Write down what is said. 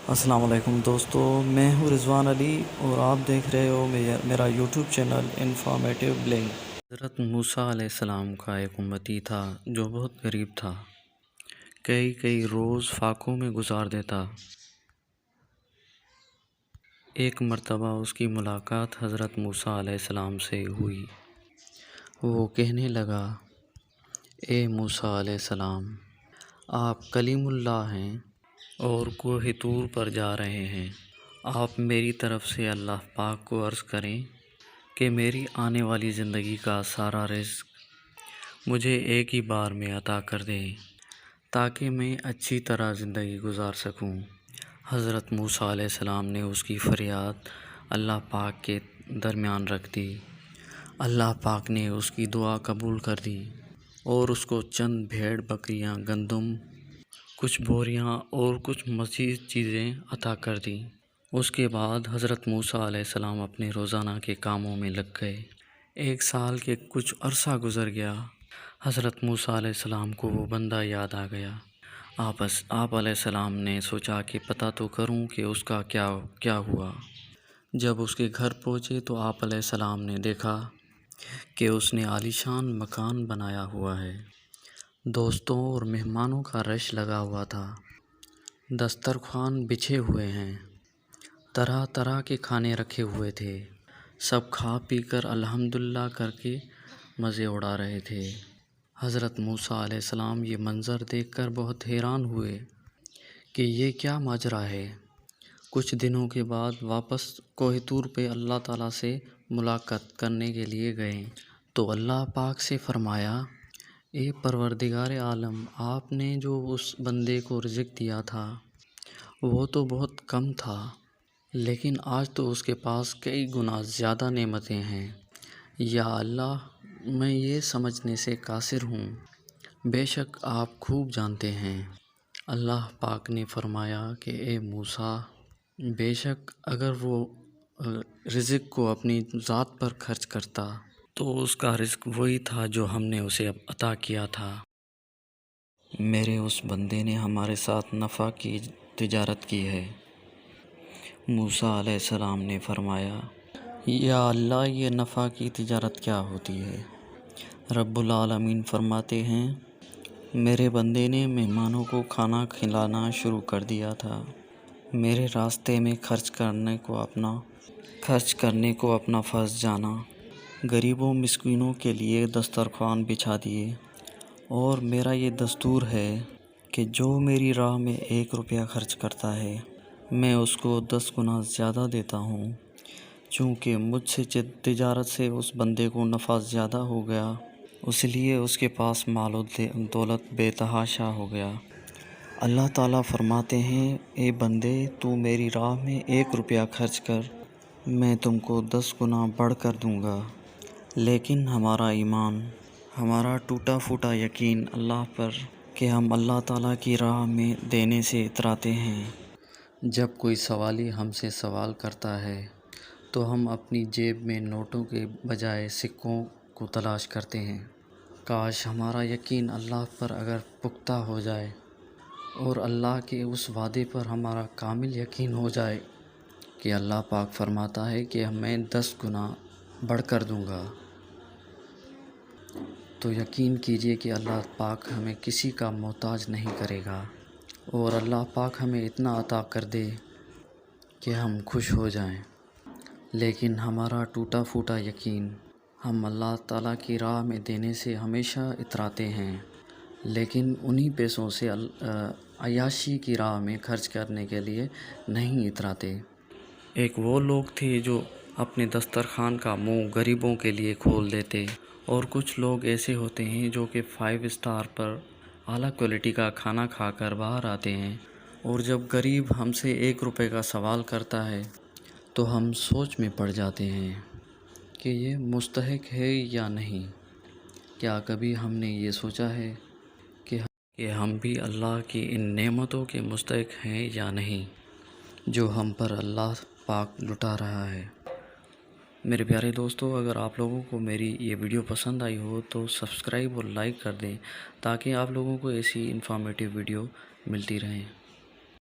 السلام علیکم دوستو، میں ہوں رضوان علی اور آپ دیکھ رہے ہو میرا یوٹیوب چینل انفارمیٹیو بلنگ۔ حضرت موسیٰ علیہ السلام کا ایک امتی تھا جو بہت غریب تھا، کئی روز فاقوں میں گزار دیتا۔ ایک مرتبہ اس کی ملاقات حضرت موسیٰ علیہ السلام سے ہوئی۔ وہ کہنے لگا، اے موسیٰ علیہ السلام، آپ کلیم اللہ ہیں اور کوہ طور پر جا رہے ہیں۔ آپ میری طرف سے اللہ پاک کو عرض کریں کہ میری آنے والی زندگی کا سارا رزق مجھے ایک ہی بار میں عطا کر دیں تاکہ میں اچھی طرح زندگی گزار سکوں۔ حضرت موسیٰ علیہ السلام نے اس کی فریاد اللہ پاک کے درمیان رکھ دی۔ اللہ پاک نے اس کی دعا قبول کر دی اور اس کو چند بھیڑ بکریاں، گندم، کچھ بوریاں اور کچھ مزید چیزیں عطا کر دیں۔ اس کے بعد حضرت موسیٰ علیہ السلام اپنے روزانہ کے کاموں میں لگ گئے۔ 1 سال کے کچھ عرصہ گزر گیا۔ حضرت موسیٰ علیہ السلام کو وہ بندہ یاد آ گیا۔ آپ علیہ السلام نے سوچا کہ پتہ تو کروں کہ اس کا کیا ہوا۔ جب اس کے گھر پہنچے تو آپ علیہ السلام نے دیکھا کہ اس نے عالیشان مکان بنایا ہوا ہے۔ دوستوں اور مہمانوں کا رش لگا ہوا تھا۔ دسترخوان بچھے ہوئے ہیں، طرح کے کھانے رکھے ہوئے تھے۔ سب کھا پی کر الحمدللہ کر کے مزے اڑا رہے تھے۔ حضرت موسیٰ علیہ السلام یہ منظر دیکھ کر بہت حیران ہوئے کہ یہ کیا ماجرا ہے۔ کچھ دنوں کے بعد واپس کوہ طور پہ اللہ تعالیٰ سے ملاقات کرنے کے لیے گئے تو اللہ پاک سے فرمایا، اے پروردگار عالم، آپ نے جو اس بندے کو رزق دیا تھا وہ تو بہت کم تھا، لیکن آج تو اس کے پاس کئی گنا زیادہ نعمتیں ہیں۔ یا اللہ، میں یہ سمجھنے سے قاصر ہوں، بے شک آپ خوب جانتے ہیں۔ اللہ پاک نے فرمایا کہ اے موسیٰ، بے شک اگر وہ رزق کو اپنی ذات پر خرچ کرتا تو اس کا رزق وہی تھا جو ہم نے اسے عطا کیا تھا۔ میرے اس بندے نے ہمارے ساتھ نفع کی تجارت کی ہے۔ موسیٰ علیہ السلام نے فرمایا، یا اللہ، یہ نفع کی تجارت کیا ہوتی ہے؟ رب العالمین فرماتے ہیں، میرے بندے نے مہمانوں کو کھانا کھلانا شروع کر دیا تھا۔ میرے راستے میں خرچ کرنے کو اپنا فرض جانا، غریبوں مسکینوں کے لیے دسترخوان بچھا دیے، اور میرا یہ دستور ہے کہ جو میری راہ میں 1 روپیہ خرچ کرتا ہے میں اس کو 10 گنا زیادہ دیتا ہوں۔ چونکہ مجھ سے تجارت سے اس بندے کو نفع زیادہ ہو گیا، اس لیے اس کے پاس مال و دولت بے تحاشا ہو گیا۔ اللہ تعالیٰ فرماتے ہیں، اے بندے، تو میری راہ میں 1 روپیہ خرچ کر، میں تم کو 10 گنا بڑھ کر دوں گا۔ لیکن ہمارا ایمان، ہمارا ٹوٹا پھوٹا یقین اللہ پر کہ ہم اللہ تعالیٰ کی راہ میں دینے سے اتراتے ہیں۔ جب کوئی سوالی ہم سے سوال کرتا ہے تو ہم اپنی جیب میں نوٹوں کے بجائے سکوں کو تلاش کرتے ہیں۔ کاش ہمارا یقین اللہ پر اگر پختہ ہو جائے اور اللہ کے اس وعدے پر ہمارا کامل یقین ہو جائے کہ اللہ پاک فرماتا ہے کہ میں 10 گنا بڑھ کر دوں گا، تو یقین کیجئے کہ اللہ پاک ہمیں کسی کا محتاج نہیں کرے گا، اور اللہ پاک ہمیں اتنا عطا کر دے کہ ہم خوش ہو جائیں۔ لیکن ہمارا ٹوٹا پھوٹا یقین ہم اللہ تعالیٰ کی راہ میں دینے سے ہمیشہ اتراتے ہیں، لیکن انہی پیسوں سے عیاشی کی راہ میں خرچ کرنے کے لیے نہیں اتراتے۔ ایک وہ لوگ تھے جو اپنے دسترخوان کا منہ غریبوں کے لیے کھول دیتے، اور کچھ لوگ ایسے ہوتے ہیں جو کہ 5 اسٹار پر اعلیٰ کوالٹی کا کھانا کھا کر باہر آتے ہیں، اور جب غریب ہم سے 1 روپے کا سوال کرتا ہے تو ہم سوچ میں پڑ جاتے ہیں کہ یہ مستحق ہے یا نہیں۔ کیا کبھی ہم نے یہ سوچا ہے کہ ہم بھی اللہ کی ان نعمتوں کے مستحق ہیں یا نہیں جو ہم پر اللہ پاک لٹا رہا ہے؟ میرے پیارے دوستو، اگر آپ لوگوں کو میری یہ ویڈیو پسند آئی ہو تو سبسکرائب اور لائک کر دیں تاکہ آپ لوگوں کو ایسی انفارمیٹیو ویڈیو ملتی رہیں۔